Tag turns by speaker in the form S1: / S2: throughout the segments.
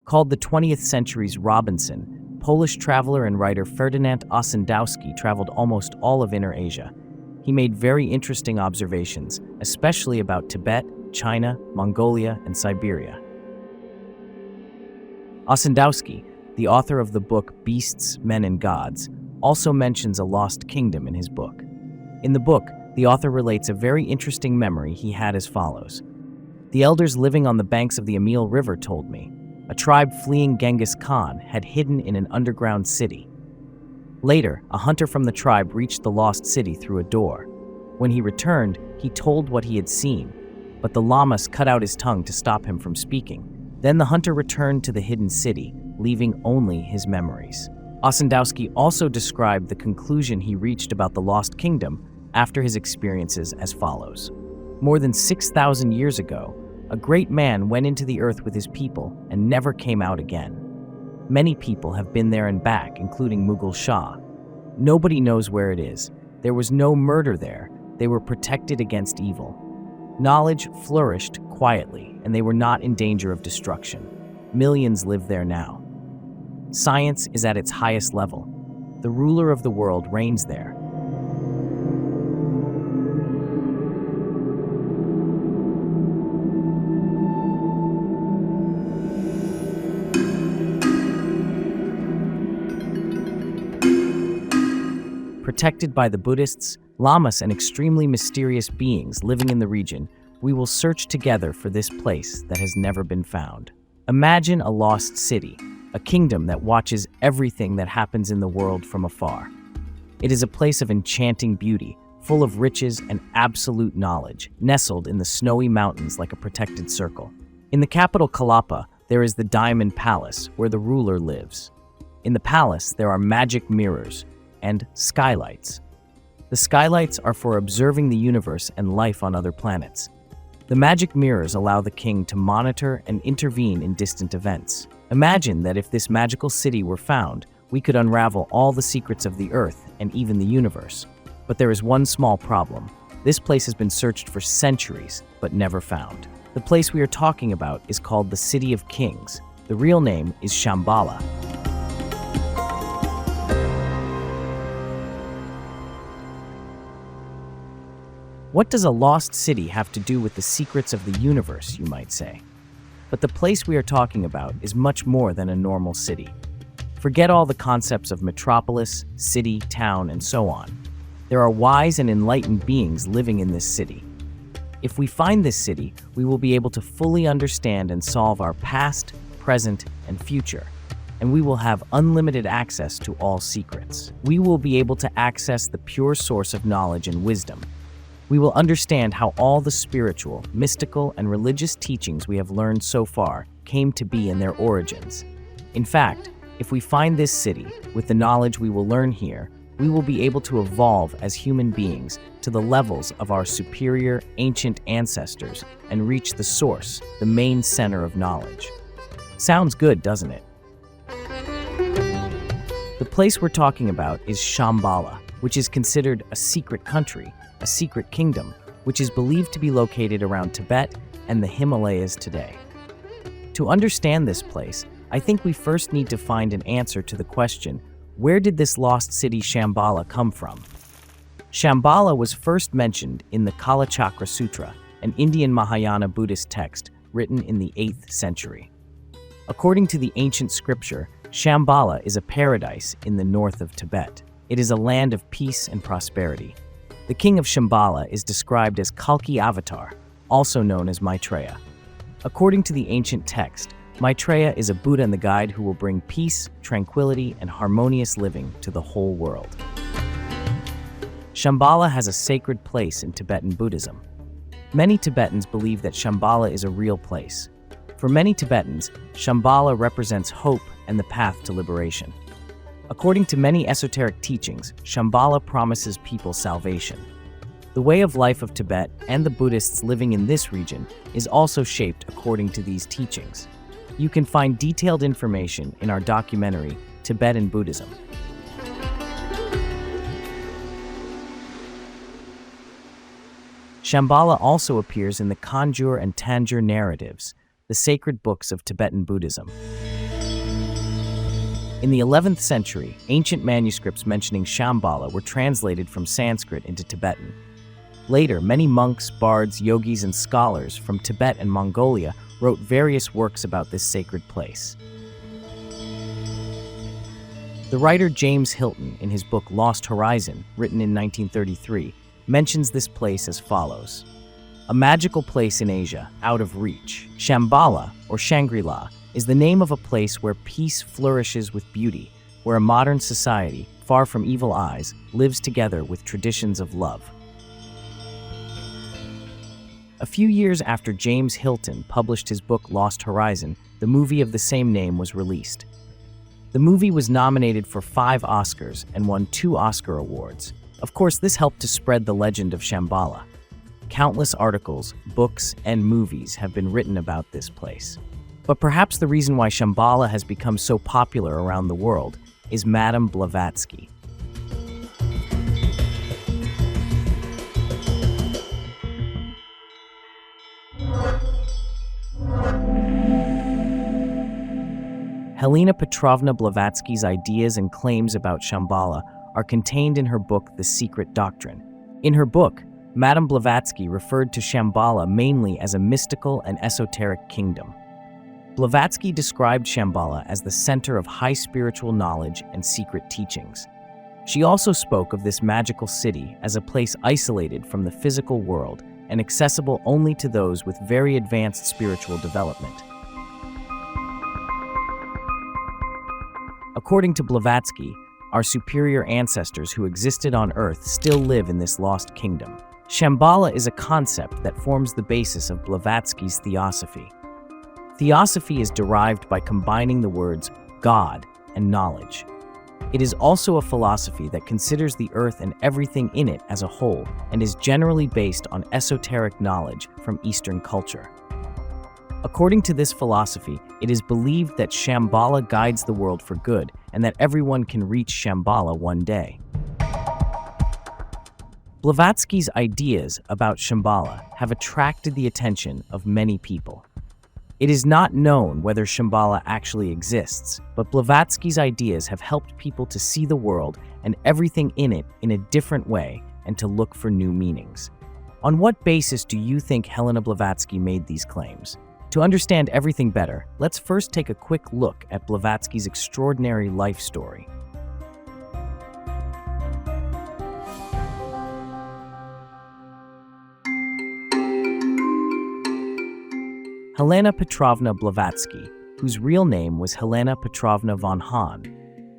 S1: Called the 20th century's Robinson, Polish traveler and writer Ferdynand Ossendowski traveled almost all of Inner Asia. He made very interesting observations, especially about Tibet, China, Mongolia, and Siberia. Ossendowski, the author of the book Beasts, Men, and Gods, also mentions a lost kingdom in his book. In the book, the author relates a very interesting memory he had as follows. The elders living on the banks of the Amil River told me, a tribe fleeing Genghis Khan had hidden in an underground city. Later, a hunter from the tribe reached the lost city through a door. When he returned, he told what he had seen, but the lamas cut out his tongue to stop him from speaking. Then the hunter returned to the hidden city, leaving only his memories. Ossendowski also described the conclusion he reached about the lost kingdom after his experiences as follows. More than 6,000 years ago, a great man went into the earth with his people and never came out again. Many people have been there and back, including Mughal Shah. Nobody knows where it is. There was no murder there. They were protected against evil. Knowledge flourished quietly, and they were not in danger of destruction. Millions live there now. Science is at its highest level. The ruler of the world reigns there. Protected by the Buddhists, lamas, and extremely mysterious beings living in the region, we will search together for this place that has never been found. Imagine a lost city, a kingdom that watches everything that happens in the world from afar. It is a place of enchanting beauty, full of riches and absolute knowledge, nestled in the snowy mountains like a protected circle. In the capital Kalapa, there is the Diamond Palace, where the ruler lives. In the palace, there are magic mirrors and skylights. The skylights are for observing the universe and life on other planets. The magic mirrors allow the king to monitor and intervene in distant events. Imagine that if this magical city were found, we could unravel all the secrets of the earth and even the universe. But there is one small problem. This place has been searched for centuries, but never found. The place we are talking about is called the City of Kings. The real name is Shambhala. What does a lost city have to do with the secrets of the universe, you might say? But the place we are talking about is much more than a normal city. Forget all the concepts of metropolis, city, town, and so on. There are wise and enlightened beings living in this city. If we find this city, we will be able to fully understand and solve our past, present, and future. And we will have unlimited access to all secrets. We will be able to access the pure source of knowledge and wisdom. We will understand how all the spiritual, mystical, and religious teachings we have learned so far came to be in their origins. In fact, if we find this city, with the knowledge we will learn here, we will be able to evolve as human beings to the levels of our superior, ancient ancestors and reach the source, the main center of knowledge. Sounds good, doesn't it? The place we're talking about is Shambhala, which is considered a secret country, a secret kingdom, which is believed to be located around Tibet and the Himalayas today. To understand this place, I think we first need to find an answer to the question, where did this lost city Shambhala come from? Shambhala was first mentioned in the Kalachakra Sutra, an Indian Mahayana Buddhist text written in the 8th century. According to the ancient scripture, Shambhala is a paradise in the north of Tibet. It is a land of peace and prosperity. The king of Shambhala is described as Kalki Avatar, also known as Maitreya. According to the ancient text, Maitreya is a Buddha and the guide who will bring peace, tranquility, and harmonious living to the whole world. Shambhala has a sacred place in Tibetan Buddhism. Many Tibetans believe that Shambhala is a real place. For many Tibetans, Shambhala represents hope and the path to liberation. According to many esoteric teachings, Shambhala promises people salvation. The way of life of Tibet and the Buddhists living in this region is also shaped according to these teachings. You can find detailed information in our documentary, Tibetan Buddhism. Shambhala also appears in the Kanjur and Tanjur narratives, the sacred books of Tibetan Buddhism. In the 11th century, ancient manuscripts mentioning Shambhala were translated from Sanskrit into Tibetan. Later, many monks, bards, yogis, and scholars from Tibet and Mongolia wrote various works about this sacred place. The writer James Hilton, in his book Lost Horizon, written in 1933, mentions this place as follows. A magical place in Asia, out of reach. Shambhala, or Shangri-La, is the name of a place where peace flourishes with beauty, where a modern society, far from evil eyes, lives together with traditions of love. A few years after James Hilton published his book Lost Horizon, the movie of the same name was released. The movie was nominated for 5 Oscars and won 2 Oscar awards. Of course, this helped to spread the legend of Shambhala. Countless articles, books, and movies have been written about this place. But perhaps the reason why Shambhala has become so popular around the world is Madame Blavatsky. Helena Petrovna Blavatsky's ideas and claims about Shambhala are contained in her book The Secret Doctrine. In her book, Madame Blavatsky referred to Shambhala mainly as a mystical and esoteric kingdom. Blavatsky described Shambhala as the center of high spiritual knowledge and secret teachings. She also spoke of this magical city as a place isolated from the physical world and accessible only to those with very advanced spiritual development. According to Blavatsky, our superior ancestors who existed on Earth still live in this lost kingdom. Shambhala is a concept that forms the basis of Blavatsky's theosophy. Theosophy is derived by combining the words God and knowledge. It is also a philosophy that considers the earth and everything in it as a whole and is generally based on esoteric knowledge from Eastern culture. According to this philosophy, it is believed that Shambhala guides the world for good and that everyone can reach Shambhala one day. Blavatsky's ideas about Shambhala have attracted the attention of many people. It is not known whether Shambhala actually exists, but Blavatsky's ideas have helped people to see the world and everything in it in a different way and to look for new meanings. On what basis do you think Helena Blavatsky made these claims? To understand everything better, let's first take a quick look at Blavatsky's extraordinary life story. Helena Petrovna Blavatsky, whose real name was Helena Petrovna von Hahn.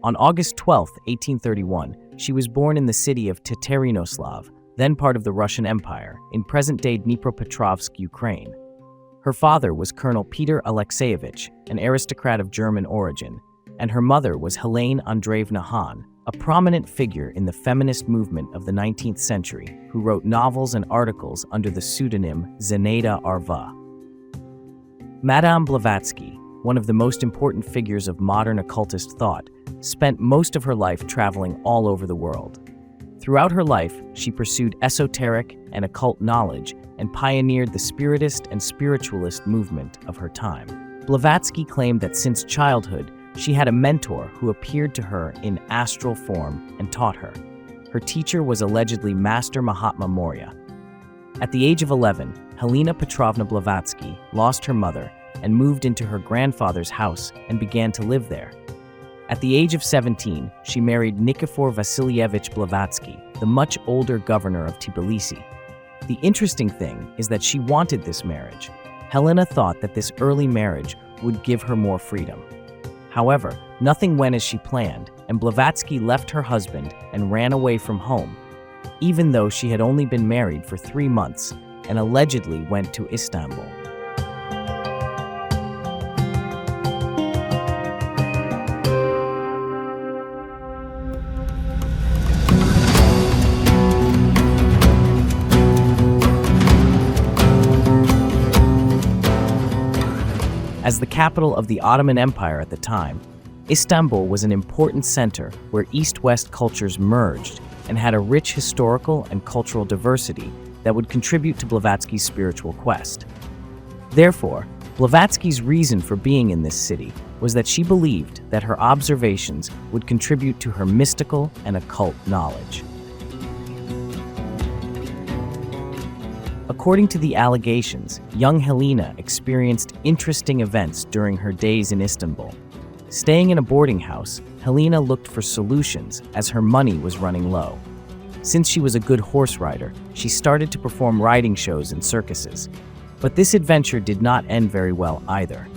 S1: On August 12, 1831, she was born in the city of Teterinoslav, then part of the Russian Empire, in present-day Dnipropetrovsk, Ukraine. Her father was Colonel Peter Alexeyevich, an aristocrat of German origin, and her mother was Helene Andreevna Hahn, a prominent figure in the feminist movement of the 19th century, who wrote novels and articles under the pseudonym Zenaida Arva. Madame Blavatsky, one of the most important figures of modern occultist thought, spent most of her life traveling all over the world. Throughout her life, she pursued esoteric and occult knowledge and pioneered the spiritist and spiritualist movement of her time. Blavatsky claimed that since childhood, she had a mentor who appeared to her in astral form and taught her. Her teacher was allegedly Master Mahatma Maurya. At the age of 11, Helena Petrovna Blavatsky lost her mother and moved into her grandfather's house and began to live there. At the age of 17, she married Nikifor Vasilyevich Blavatsky, the much older governor of Tbilisi. The interesting thing is that she wanted this marriage. Helena thought that this early marriage would give her more freedom. However, nothing went as she planned, and Blavatsky left her husband and ran away from home, even though she had only been married for 3 months and allegedly went to Istanbul. As the capital of the Ottoman Empire at the time, Istanbul was an important center where East-West cultures merged and had a rich historical and cultural diversity that would contribute to Blavatsky's spiritual quest. Therefore, Blavatsky's reason for being in this city was that she believed that her observations would contribute to her mystical and occult knowledge. According to the allegations, young Helena experienced interesting events during her days in Istanbul. Staying in a boarding house, Helena looked for solutions as her money was running low. Since she was a good horse rider, she started to perform riding shows in circuses. But this adventure did not end very well either.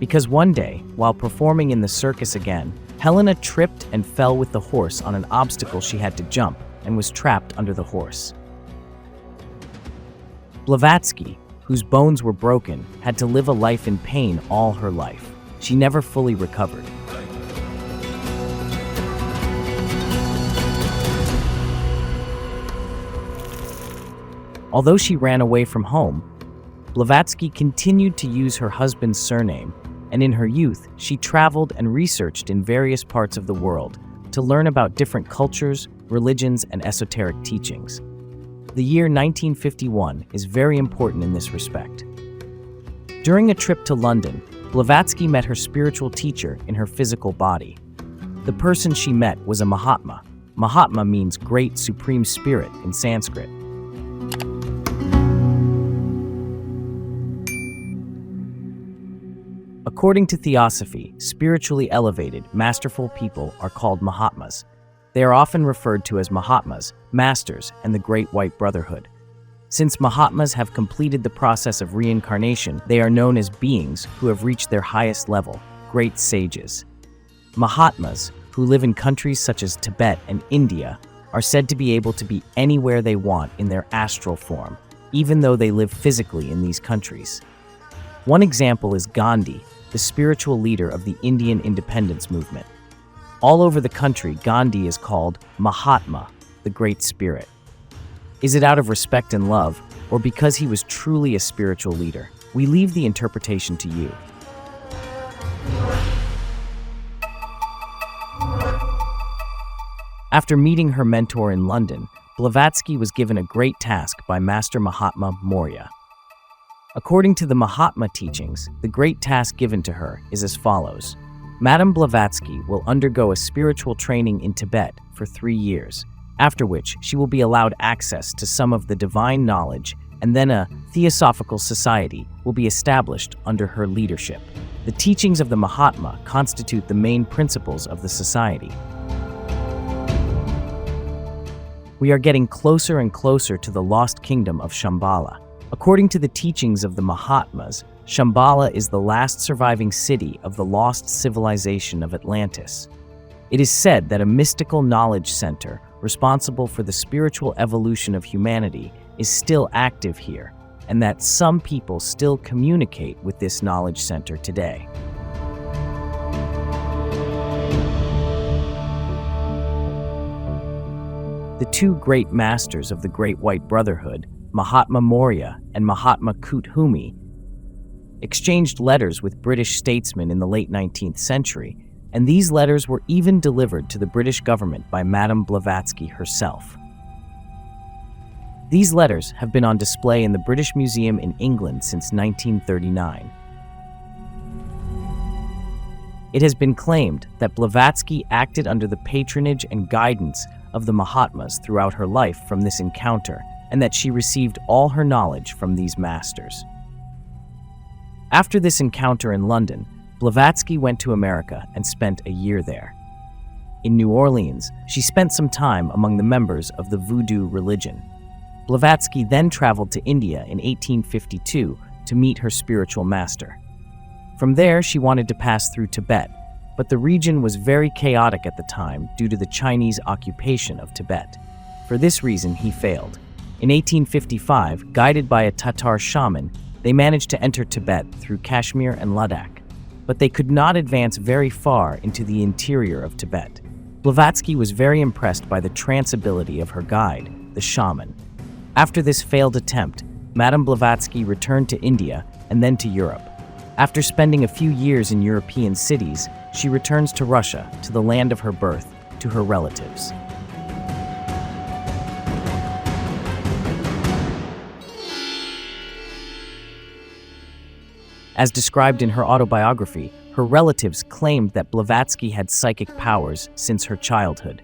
S1: Because one day, while performing in the circus again, Helena tripped and fell with the horse on an obstacle she had to jump and was trapped under the horse. Blavatsky, whose bones were broken, had to live a life in pain all her life. She never fully recovered. Although she ran away from home, Blavatsky continued to use her husband's surname, and in her youth, she traveled and researched in various parts of the world to learn about different cultures, religions, and esoteric teachings. The year 1951 is very important in this respect. During a trip to London, Blavatsky met her spiritual teacher in her physical body. The person she met was a Mahatma. Mahatma means great supreme spirit in Sanskrit. According to Theosophy, spiritually elevated, masterful people are called Mahatmas. They are often referred to as Mahatmas, Masters, and the Great White Brotherhood. Since Mahatmas have completed the process of reincarnation, they are known as beings who have reached their highest level, great sages. Mahatmas, who live in countries such as Tibet and India, are said to be able to be anywhere they want in their astral form, even though they live physically in these countries. One example is Gandhi, the spiritual leader of the Indian independence movement. All over the country, Gandhi is called Mahatma, the Great Spirit. Is it out of respect and love, or because he was truly a spiritual leader? We leave the interpretation to you. After meeting her mentor in London, Blavatsky was given a great task by Master Mahatma Maurya. According to the Mahatma teachings, the great task given to her is as follows. Madame Blavatsky will undergo a spiritual training in Tibet for 3 years, after which she will be allowed access to some of the divine knowledge, and then a theosophical society will be established under her leadership. The teachings of the Mahatma constitute the main principles of the society. We are getting closer and closer to the lost kingdom of Shambhala. According to the teachings of the Mahatmas, Shambhala is the last surviving city of the lost civilization of Atlantis. It is said that a mystical knowledge center responsible for the spiritual evolution of humanity is still active here, and that some people still communicate with this knowledge center today. The two great masters of the Great White Brotherhood, Mahatma Maurya and Mahatma Kuthumi, exchanged letters with British statesmen in the late 19th century, and these letters were even delivered to the British government by Madame Blavatsky herself. These letters have been on display in the British Museum in England since 1939. It has been claimed that Blavatsky acted under the patronage and guidance of the Mahatmas throughout her life from this encounter, and that she received all her knowledge from these masters. After this encounter in London, Blavatsky went to America and spent a year there. In New Orleans, she spent some time among the members of the Voodoo religion. Blavatsky then traveled to India in 1852 to meet her spiritual master. From there, she wanted to pass through Tibet, but the region was very chaotic at the time due to the Chinese occupation of Tibet. For this reason, he failed. In 1855, guided by a Tatar shaman, they managed to enter Tibet through Kashmir and Ladakh, but they could not advance very far into the interior of Tibet. Blavatsky was very impressed by the trance ability of her guide, the shaman. After this failed attempt, Madame Blavatsky returned to India and then to Europe. After spending a few years in European cities, she returns to Russia, to the land of her birth, to her relatives. As described in her autobiography, her relatives claimed that Blavatsky had psychic powers since her childhood.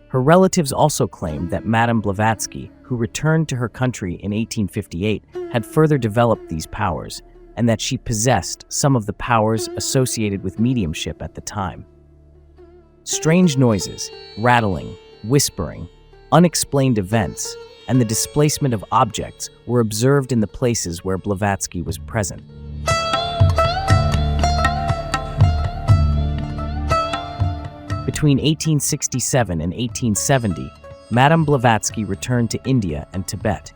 S1: Her relatives also claimed that Madame Blavatsky, who returned to her country in 1858, had further developed these powers, and that she possessed some of the powers associated with mediumship at the time. Strange noises, rattling, whispering, unexplained events, and the displacement of objects were observed in the places where Blavatsky was present. Between 1867 and 1870, Madame Blavatsky returned to India and Tibet.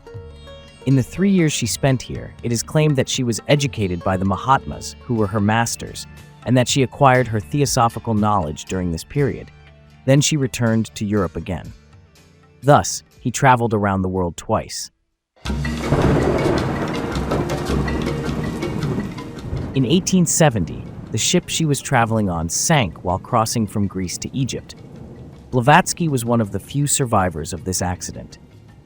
S1: In the 3 years she spent here, it is claimed that she was educated by the Mahatmas, who were her masters, and that she acquired her theosophical knowledge during this period. Then she returned to Europe again. Thus, he traveled around the world twice. In 1870, the ship she was traveling on sank while crossing from Greece to Egypt. Blavatsky was one of the few survivors of this accident.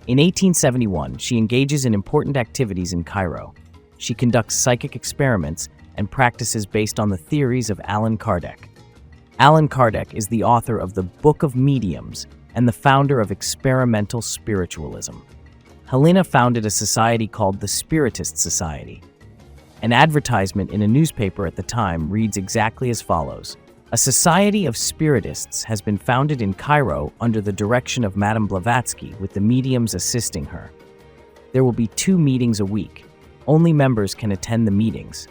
S1: In 1871, she engages in important activities in Cairo. She conducts psychic experiments and practices based on the theories of Allan Kardec. Allan Kardec is the author of the Book of Mediums and the founder of experimental spiritualism. Helena founded a society called the Spiritist Society. An advertisement in a newspaper at the time reads exactly as follows: "A society of spiritists has been founded in Cairo under the direction of Madame Blavatsky, with the mediums assisting her. There will be 2 meetings a week. Only members can attend the meetings.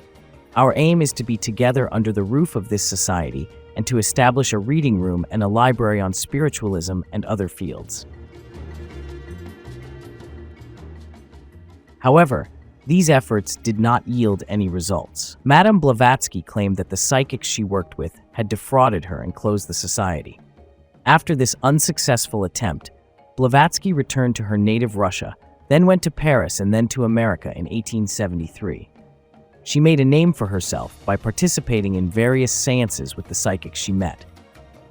S1: Our aim is to be together under the roof of this society and to establish a reading room and a library on spiritualism and other fields." However, these efforts did not yield any results. Madame Blavatsky claimed that the psychics she worked with had defrauded her and closed the society. After this unsuccessful attempt, Blavatsky returned to her native Russia, then went to Paris and then to America in 1873. She made a name for herself by participating in various seances with the psychics she met.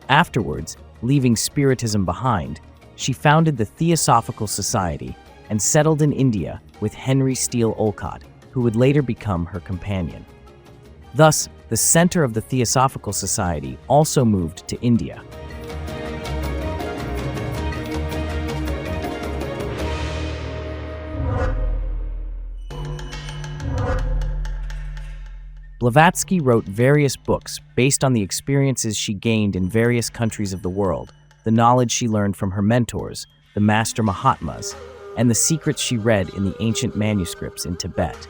S1: Afterwards, leaving Spiritism behind, she founded the Theosophical Society and settled in India with Henry Steele Olcott, who would later become her companion. Thus, the center of the Theosophical Society also moved to India. Blavatsky wrote various books based on the experiences she gained in various countries of the world, the knowledge she learned from her mentors, the Master Mahatmas, and the secrets she read in the ancient manuscripts in Tibet.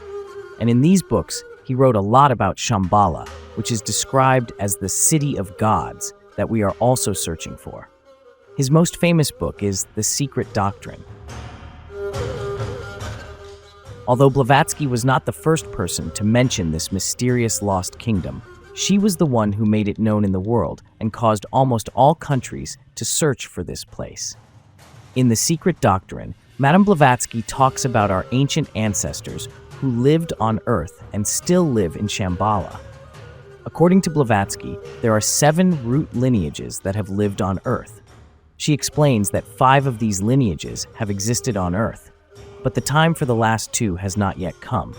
S1: And in these books, he wrote a lot about Shambhala, which is described as the city of gods that we are also searching for. His most famous book is The Secret Doctrine. Although Blavatsky was not the first person to mention this mysterious lost kingdom, she was the one who made it known in the world and caused almost all countries to search for this place. In The Secret Doctrine, Madame Blavatsky talks about our ancient ancestors who lived on Earth and still live in Shambhala. According to Blavatsky, there are 7 root lineages that have lived on Earth. She explains that 5 of these lineages have existed on Earth, but the time for the last 2 has not yet come.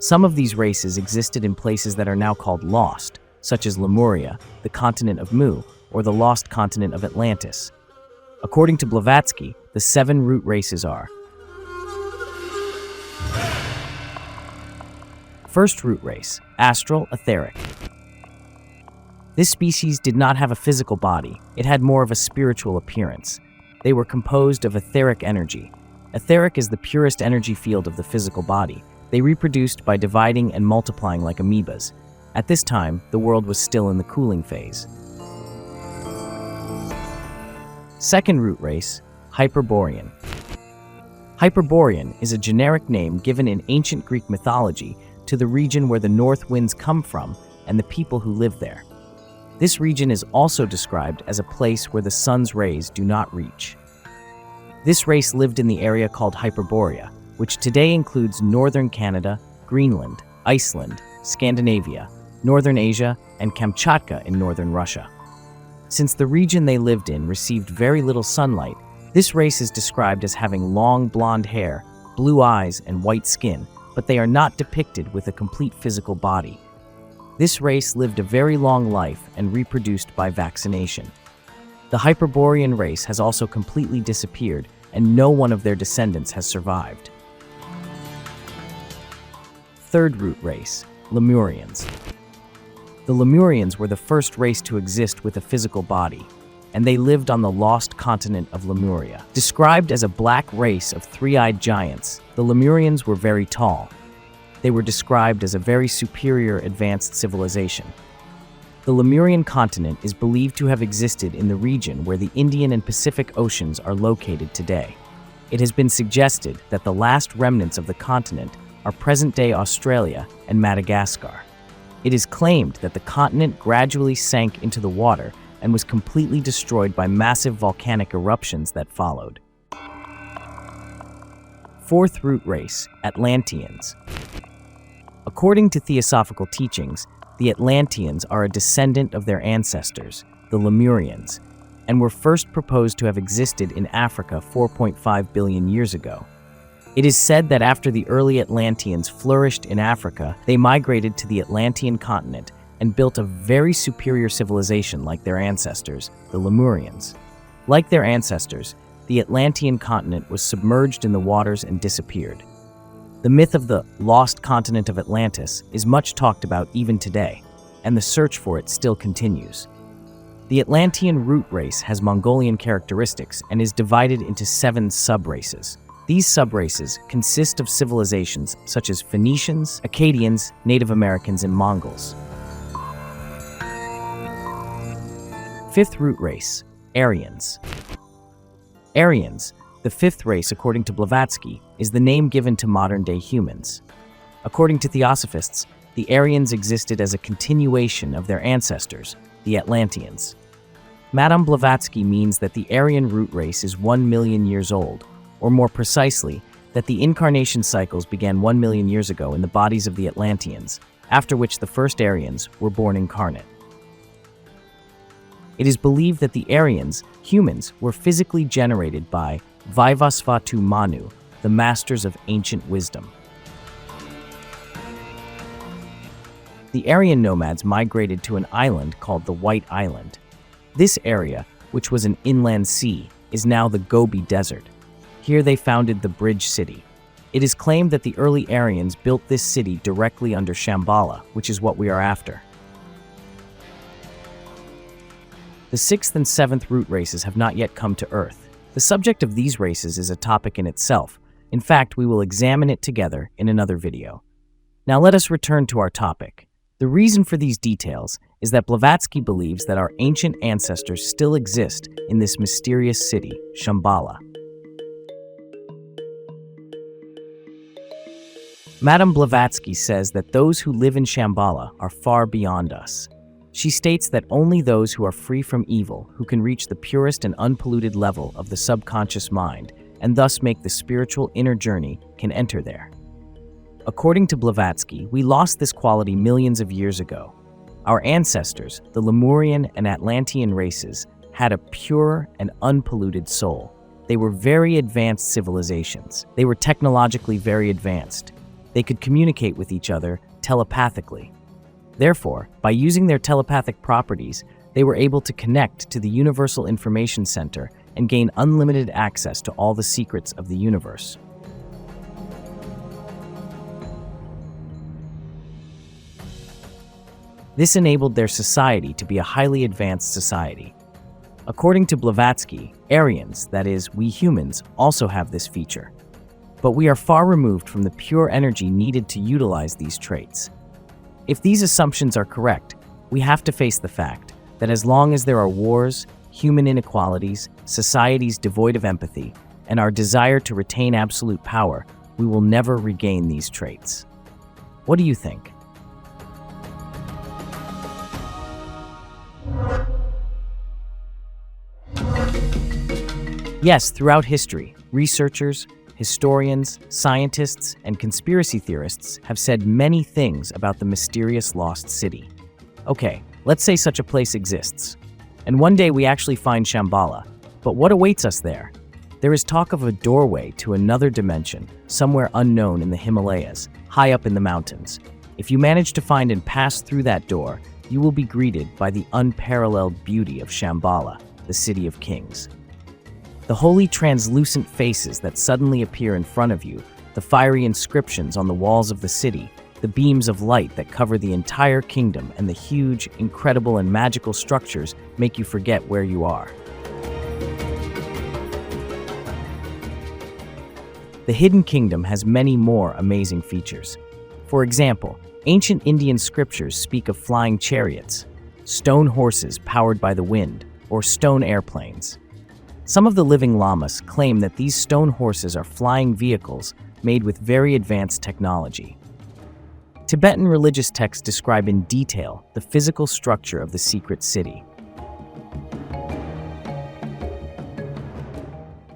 S1: Some of these races existed in places that are now called lost, such as Lemuria, the continent of Mu, or the lost continent of Atlantis. According to Blavatsky, the 7 root races are: First root race, astral etheric. This species did not have a physical body, it had more of a spiritual appearance. They were composed of etheric energy. Etheric is the purest energy field of the physical body. They reproduced by dividing and multiplying like amoebas. At this time, the world was still in the cooling phase. Second root race, Hyperborean. Hyperborean is a generic name given in ancient Greek mythology to the region where the north winds come from and the people who live there. This region is also described as a place where the sun's rays do not reach. This race lived in the area called Hyperborea, which today includes northern Canada, Greenland, Iceland, Scandinavia, northern Asia, and Kamchatka in northern Russia. Since the region they lived in received very little sunlight, this race is described as having long blonde hair, blue eyes, and white skin, but they are not depicted with a complete physical body. This race lived a very long life and reproduced by vaccination. The Hyperborean race has also completely disappeared, and no one of their descendants has survived. Third root race, Lemurians. The Lemurians were the first race to exist with a physical body, and they lived on the lost continent of Lemuria. Described as a black race of three-eyed giants, the Lemurians were very tall. They were described as a very superior advanced civilization. The Lemurian continent is believed to have existed in the region where the Indian and Pacific Oceans are located today. It has been suggested that the last remnants of the continent are present-day Australia and Madagascar. It is claimed that the continent gradually sank into the water and was completely destroyed by massive volcanic eruptions that followed. Fourth root race, Atlanteans. According to theosophical teachings, the Atlanteans are a descendant of their ancestors, the Lemurians, and were first proposed to have existed in Africa 4.5 billion years ago. It is said that after the early Atlanteans flourished in Africa, they migrated to the Atlantean continent and built a very superior civilization like their ancestors, the Lemurians. Like their ancestors, the Atlantean continent was submerged in the waters and disappeared. The myth of the lost continent of Atlantis is much talked about even today, and the search for it still continues. The Atlantean root race has Mongolian characteristics and is divided into 7 sub-races. These sub-races consist of civilizations such as Phoenicians, Akkadians, Native Americans, and Mongols. Fifth root race, Aryans. Aryans, the fifth race according to Blavatsky, is the name given to modern-day humans. According to theosophists, the Aryans existed as a continuation of their ancestors, the Atlanteans. Madame Blavatsky means that the Aryan root race is 1 million years old, or more precisely, that the incarnation cycles began 1 million years ago in the bodies of the Atlanteans, after which the first Aryans were born incarnate. It is believed that the Aryans, humans, were physically generated by Vaivasvatu Manu, the masters of ancient wisdom. The Aryan nomads migrated to an island called the White Island. This area, which was an inland sea, is now the Gobi Desert. Here they founded the Bridge City. It is claimed that the early Aryans built this city directly under Shambhala, which is what we are after. The 6th and 7th root races have not yet come to Earth. The subject of these races is a topic in itself. In fact, we will examine it together in another video. Now let us return to our topic. The reason for these details is that Blavatsky believes that our ancient ancestors still exist in this mysterious city, Shambhala. Madame Blavatsky says that those who live in Shambhala are far beyond us. She states that only those who are free from evil, who can reach the purest and unpolluted level of the subconscious mind, and thus make the spiritual inner journey, can enter there. According to Blavatsky, we lost this quality millions of years ago. Our ancestors, the Lemurian and Atlantean races, had a pure and unpolluted soul. They were very advanced civilizations. They were technologically very advanced. They could communicate with each other telepathically. Therefore, by using their telepathic properties, they were able to connect to the Universal Information Center and gain unlimited access to all the secrets of the universe. This enabled their society to be a highly advanced society. According to Blavatsky, Aryans, that is, we humans, also have this feature. But we are far removed from the pure energy needed to utilize these traits. If these assumptions are correct, we have to face the fact that as long as there are wars, human inequalities, societies devoid of empathy, and our desire to retain absolute power, we will never regain these traits. What do you think? Yes, throughout history, researchers, historians, scientists, and conspiracy theorists have said many things about the mysterious lost city. Okay, let's say such a place exists. And one day we actually find Shambhala. But what awaits us there? There is talk of a doorway to another dimension, somewhere unknown in the Himalayas, high up in the mountains. If you manage to find and pass through that door, you will be greeted by the unparalleled beauty of Shambhala, the city of kings. The holy translucent faces that suddenly appear in front of you, the fiery inscriptions on the walls of the city, the beams of light that cover the entire kingdom, and the huge, incredible, and magical structures make you forget where you are. The Hidden Kingdom has many more amazing features. For example, ancient Indian scriptures speak of flying chariots, stone horses powered by the wind, or stone airplanes. Some of the living lamas claim that these stone horses are flying vehicles made with very advanced technology. Tibetan religious texts describe in detail the physical structure of the secret city.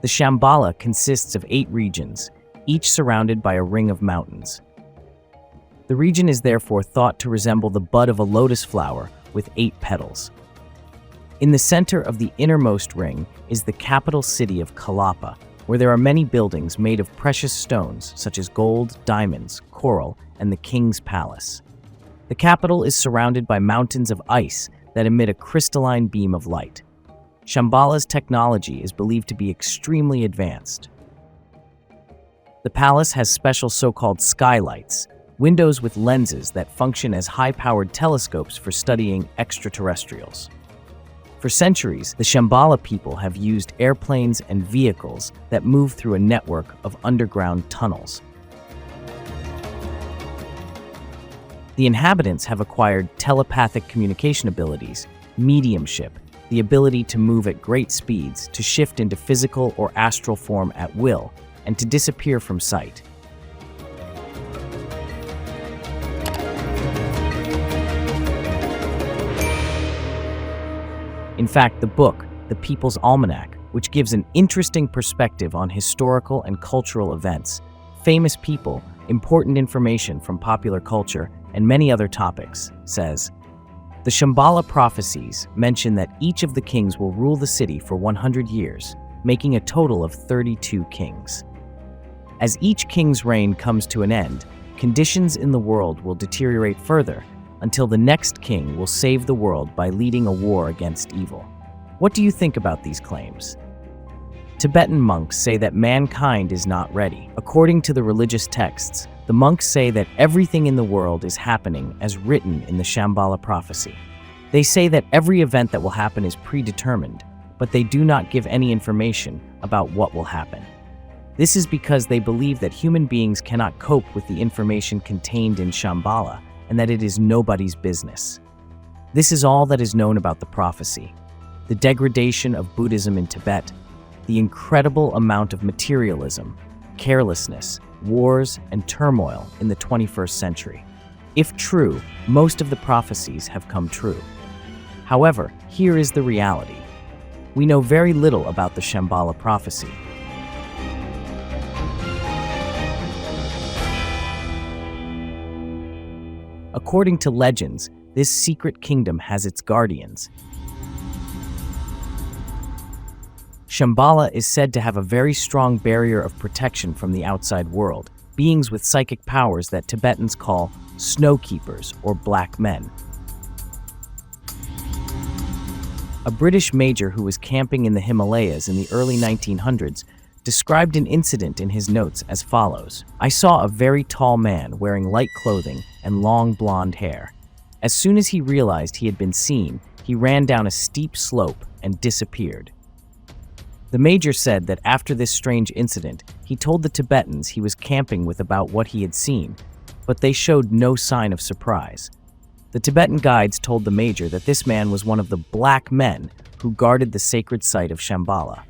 S1: The Shambhala consists of 8 regions, each surrounded by a ring of mountains. The region is therefore thought to resemble the bud of a lotus flower with 8 petals. In the center of the innermost ring is the capital city of Kalapa, where there are many buildings made of precious stones such as gold, diamonds, coral, and the king's palace. The capital is surrounded by mountains of ice that emit a crystalline beam of light. Shambhala's technology is believed to be extremely advanced. The palace has special so-called skylights, windows with lenses that function as high-powered telescopes for studying extraterrestrials. For centuries, the Shambhala people have used airplanes and vehicles that move through a network of underground tunnels. The inhabitants have acquired telepathic communication abilities, mediumship, the ability to move at great speeds, to shift into physical or astral form at will, and to disappear from sight. In fact, the book, The People's Almanac, which gives an interesting perspective on historical and cultural events, famous people, important information from popular culture, and many other topics, says, the Shambhala prophecies mention that each of the kings will rule the city for 100 years, making a total of 32 kings. As each king's reign comes to an end, conditions in the world will deteriorate further until the next king will save the world by leading a war against evil. What do you think about these claims? Tibetan monks say that mankind is not ready. According to the religious texts, the monks say that everything in the world is happening as written in the Shambhala prophecy. They say that every event that will happen is predetermined, but they do not give any information about what will happen. This is because they believe that human beings cannot cope with the information contained in Shambhala, and that it is nobody's business. This is all that is known about the prophecy. The degradation of Buddhism in Tibet, the incredible amount of materialism, carelessness, wars, and turmoil in the 21st century. If true, most of the prophecies have come true. However, here is the reality. We know very little about the Shambhala prophecy. According to legends, this secret kingdom has its guardians. Shambhala is said to have a very strong barrier of protection from the outside world, beings with psychic powers that Tibetans call snow keepers or black men. A British major who was camping in the Himalayas in the early 1900s described an incident in his notes as follows. I saw a very tall man wearing light clothing and long blonde hair. As soon as he realized he had been seen, he ran down a steep slope and disappeared. The major said that after this strange incident, he told the Tibetans he was camping with about what he had seen, but they showed no sign of surprise. The Tibetan guides told the major that this man was one of the black men who guarded the sacred site of Shambhala.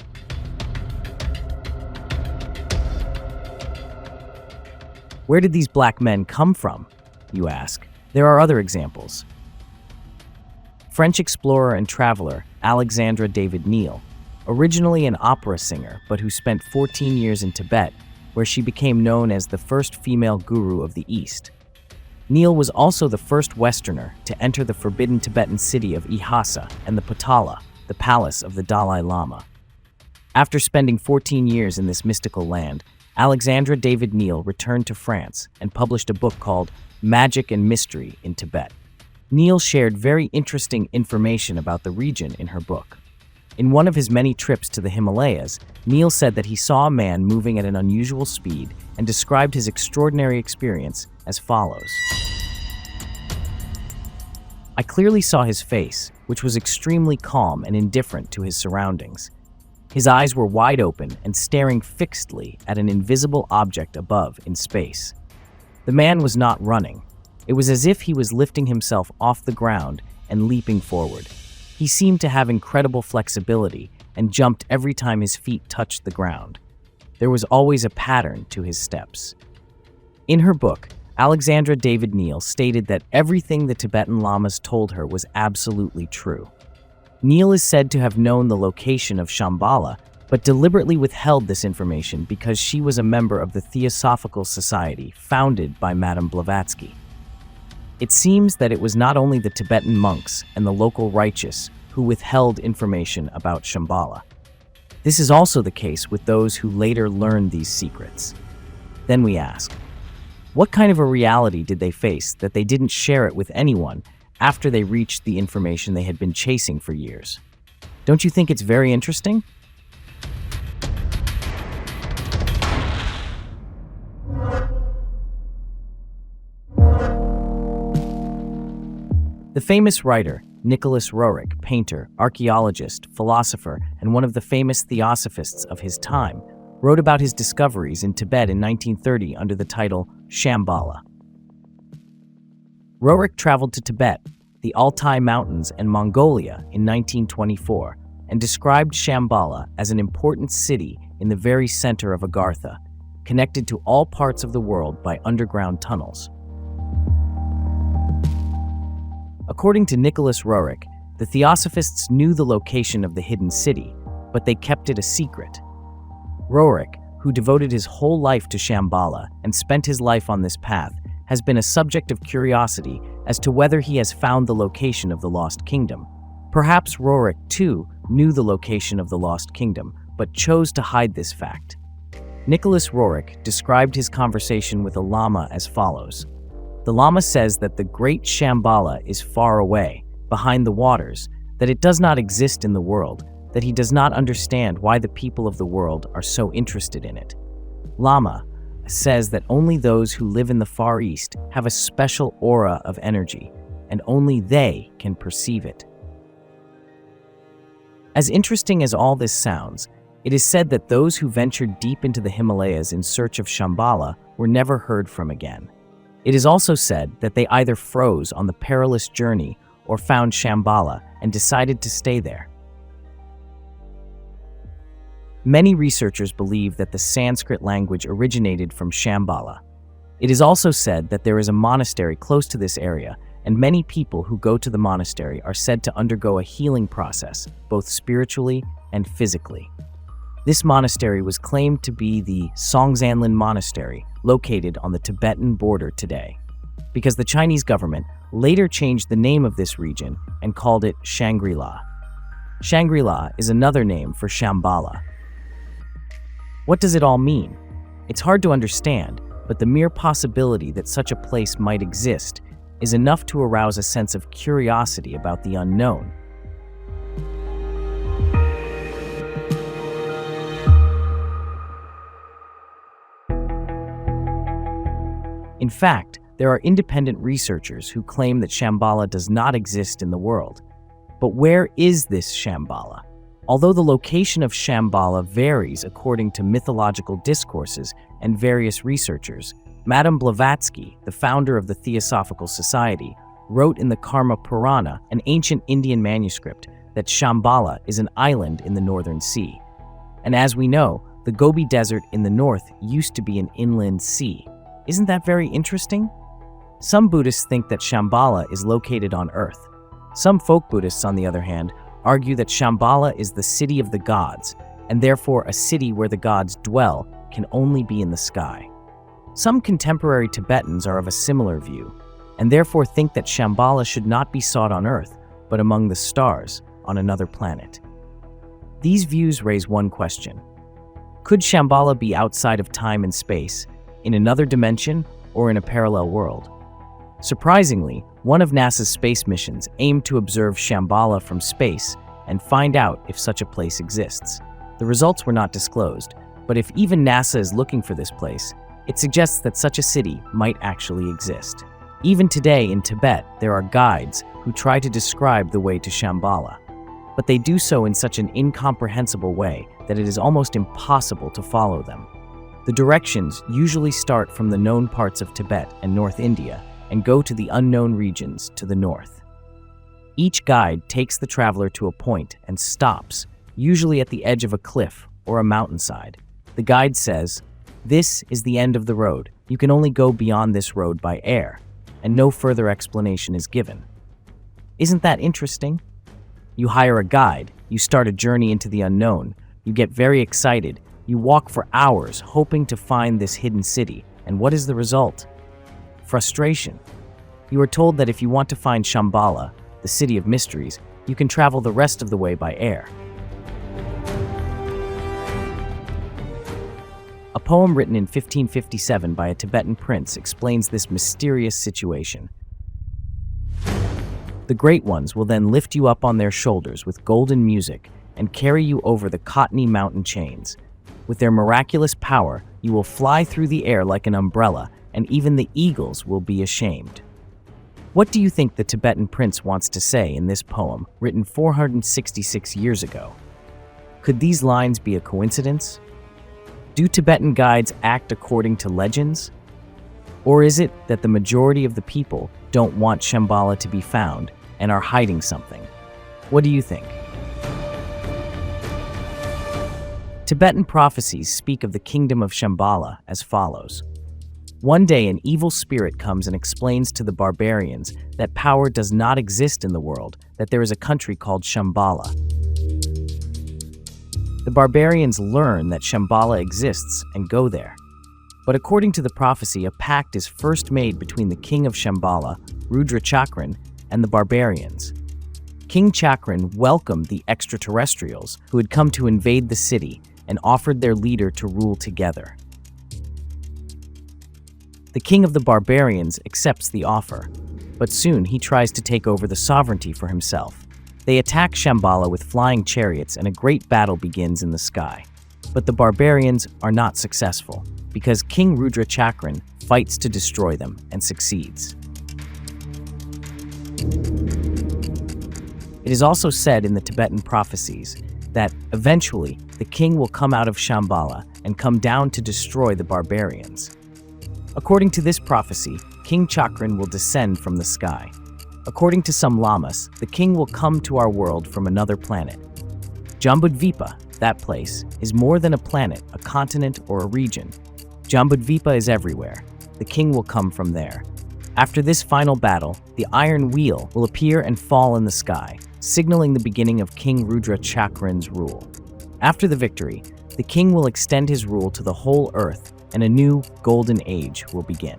S1: Where did these black men come from, you ask? There are other examples. French explorer and traveler Alexandra David Neal, originally an opera singer but who spent 14 years in Tibet, where she became known as the first female guru of the East. Neal was also the first Westerner to enter the forbidden Tibetan city of Lhasa and the Potala, the palace of the Dalai Lama. After spending 14 years in this mystical land, Alexandra David Neal returned to France and published a book called Magic and Mystery in Tibet. Neal shared very interesting information about the region in her book. In one of his many trips to the Himalayas, Neal said that he saw a man moving at an unusual speed and described his extraordinary experience as follows. I clearly saw his face, which was extremely calm and indifferent to his surroundings. His eyes were wide open and staring fixedly at an invisible object above in space. The man was not running. It was as if he was lifting himself off the ground and leaping forward. He seemed to have incredible flexibility and jumped every time his feet touched the ground. There was always a pattern to his steps. In her book, Alexandra David Neal stated that everything the Tibetan Lamas told her was absolutely true. Neal is said to have known the location of Shambhala, but deliberately withheld this information because she was a member of the Theosophical Society founded by Madame Blavatsky. It seems that it was not only the Tibetan monks and the local righteous who withheld information about Shambhala. This is also the case with those who later learned these secrets. Then we ask, what kind of a reality did they face that they didn't share it with anyone after they reached the information they had been chasing for years? Don't you think it's very interesting? The famous writer, Nicholas Roerich, painter, archaeologist, philosopher, and one of the famous theosophists of his time, wrote about his discoveries in Tibet in 1930 under the title Shambhala. Roerich traveled to Tibet, the Altai Mountains, and Mongolia in 1924 and described Shambhala as an important city in the very center of Agartha, connected to all parts of the world by underground tunnels. According to Nicholas Roerich, the Theosophists knew the location of the hidden city, but they kept it a secret. Roerich, who devoted his whole life to Shambhala and spent his life on this path, has been a subject of curiosity as to whether he has found the location of the Lost Kingdom. Perhaps Roerich, too, knew the location of the Lost Kingdom, but chose to hide this fact. Nicholas Roerich described his conversation with a Lama as follows. The Lama says that the great Shambhala is far away, behind the waters, that it does not exist in the world, that he does not understand why the people of the world are so interested in it. Lama says that only those who live in the Far East have a special aura of energy, and only they can perceive it. As interesting as all this sounds, it is said that those who ventured deep into the Himalayas in search of Shambhala were never heard from again. It is also said that they either froze on the perilous journey or found Shambhala and decided to stay there. Many researchers believe that the Sanskrit language originated from Shambhala. It is also said that there is a monastery close to this area, and many people who go to the monastery are said to undergo a healing process, both spiritually and physically. This monastery was claimed to be the Songsanlin Monastery, located on the Tibetan border today, because the Chinese government later changed the name of this region and called it Shangri-La. Shangri-La is another name for Shambhala. What does it all mean? It's hard to understand, but the mere possibility that such a place might exist is enough to arouse a sense of curiosity about the unknown. In fact, there are independent researchers who claim that Shambhala does not exist in the world. But where is this Shambhala? Although the location of Shambhala varies according to mythological discourses and various researchers, Madame Blavatsky, the founder of the Theosophical Society, wrote in the Karma Purana, an ancient Indian manuscript, that Shambhala is an island in the Northern Sea. And as we know, the Gobi Desert in the north used to be an inland sea. Isn't that very interesting? Some Buddhists think that Shambhala is located on Earth. Some folk Buddhists, on the other hand, argue that Shambhala is the city of the gods, and therefore a city where the gods dwell can only be in the sky. Some contemporary Tibetans are of a similar view, and therefore think that Shambhala should not be sought on Earth, but among the stars on another planet. These views raise one question. Could Shambhala be outside of time and space, in another dimension, or in a parallel world? Surprisingly, one of NASA's space missions aimed to observe Shambhala from space and find out if such a place exists. The results were not disclosed, but if even NASA is looking for this place, it suggests that such a city might actually exist. Even today in Tibet, there are guides who try to describe the way to Shambhala, but they do so in such an incomprehensible way that it is almost impossible to follow them. The directions usually start from the known parts of Tibet and North India and go to the unknown regions to the north. Each guide takes the traveler to a point and stops, usually at the edge of a cliff or a mountainside. The guide says, "This is the end of the road. You can only go beyond this road by air," and no further explanation is given. Isn't that interesting? You hire a guide, you start a journey into the unknown, you get very excited, you walk for hours hoping to find this hidden city, and what is the result? Frustration. You are told that if you want to find Shambhala, the city of mysteries, you can travel the rest of the way by air. A poem written in 1557 by a Tibetan prince explains this mysterious situation. The great ones will then lift you up on their shoulders with golden music and carry you over the cottony mountain chains. With their miraculous power, you will fly through the air like an umbrella, and even the eagles will be ashamed. What do you think the Tibetan prince wants to say in this poem, written 466 years ago? Could these lines be a coincidence? Do Tibetan guides act according to legends? Or is it that the majority of the people don't want Shambhala to be found and are hiding something? What do you think? Tibetan prophecies speak of the kingdom of Shambhala as follows. One day an evil spirit comes and explains to the barbarians that power does not exist in the world, that there is a country called Shambhala. The barbarians learn that Shambhala exists and go there. But according to the prophecy, a pact is first made between the king of Shambhala, Rudra Chakran, and the barbarians. King Chakran welcomed the extraterrestrials who had come to invade the city and offered their leader to rule together. The king of the barbarians accepts the offer, but soon he tries to take over the sovereignty for himself. They attack Shambhala with flying chariots and a great battle begins in the sky. But the barbarians are not successful, because King Rudra Chakran fights to destroy them and succeeds. It is also said in the Tibetan prophecies that eventually the king will come out of Shambhala and come down to destroy the barbarians. According to this prophecy, King Chakran will descend from the sky. According to some lamas, the king will come to our world from another planet. Jambudvipa, that place, is more than a planet, a continent, or a region. Jambudvipa is everywhere. The king will come from there. After this final battle, the iron wheel will appear and fall in the sky, signaling the beginning of King Rudra Chakran's rule. After the victory, the king will extend his rule to the whole earth, and a new golden age will begin.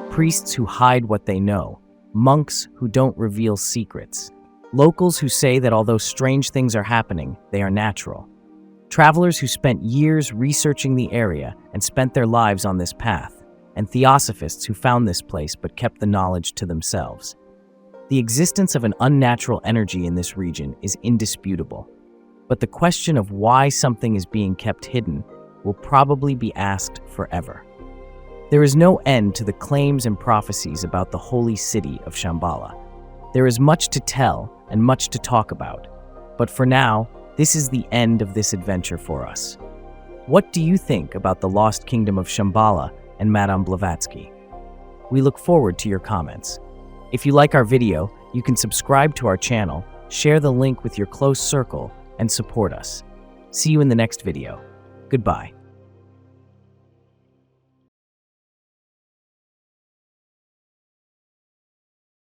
S1: Priests who hide what they know, monks who don't reveal secrets, locals who say that although strange things are happening, they are natural, travelers who spent years researching the area and spent their lives on this path, and theosophists who found this place but kept the knowledge to themselves. The existence of an unnatural energy in this region is indisputable, but the question of why something is being kept hidden will probably be asked forever. There is no end to the claims and prophecies about the holy city of Shambhala. There is much to tell and much to talk about, but for now, this is the end of this adventure for us. What do you think about the lost kingdom of Shambhala and Madame Blavatsky? We look forward to your comments. If you like our video, you can subscribe to our channel, share the link with your close circle, and support us. See you in the next video. Goodbye.